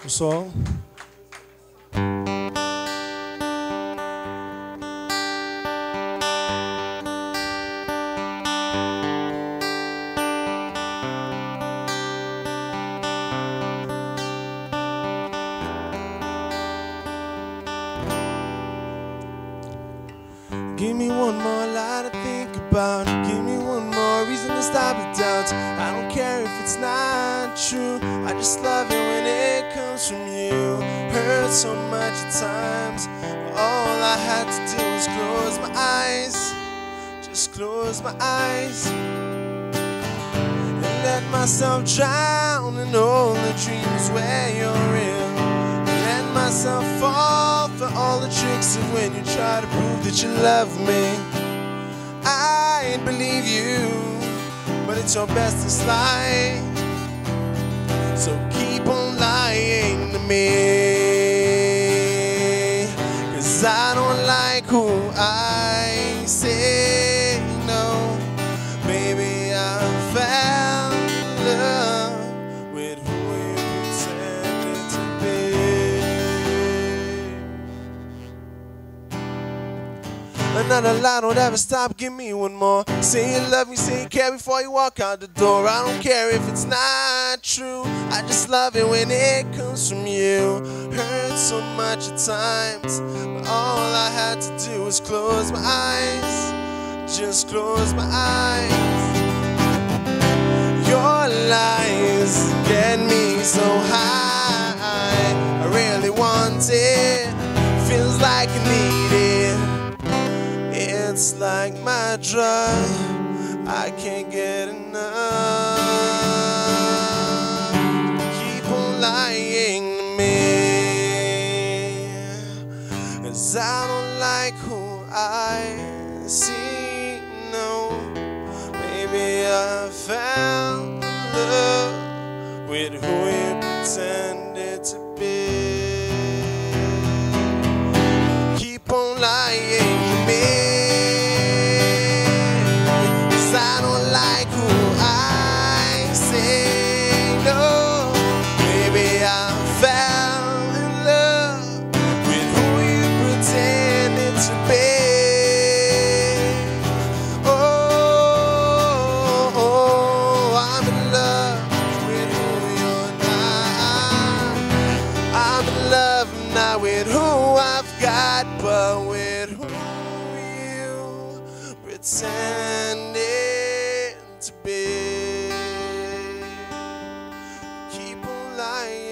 So, give me one more lie to think about. Give me one more reason to stop the doubts. I don't care if it's not true. I just love it when it comes from you. Hurt so much at times, but all I had to do was close my eyes. Just close my eyes and let myself drown in all the dreams where you're in. Let myself fall for all the tricks of when you try to prove that you love me. I believe you, but it's your bestest lie. So keep on lying to me, 'cause I don't like who I say no. Maybe I fell in love with who we pretended to be. Another lie, don't ever stop, give me one more. Say you love me, say you care before you walk out the door. I don't care if it's not true. I just love it when it comes from you. Hurts so much at times, but all I had to do was close my eyes. Just close my eyes. Your lies get me so high. I really want it, feels like I need it. It's like my drug, I can't get enough. Keep on lying to me, 'cause I don't like who I see, no. Maybe I found love with who we pretended to be. Keep on lying to me, not with who I've got, but with who you pretended to be. Keep on lying.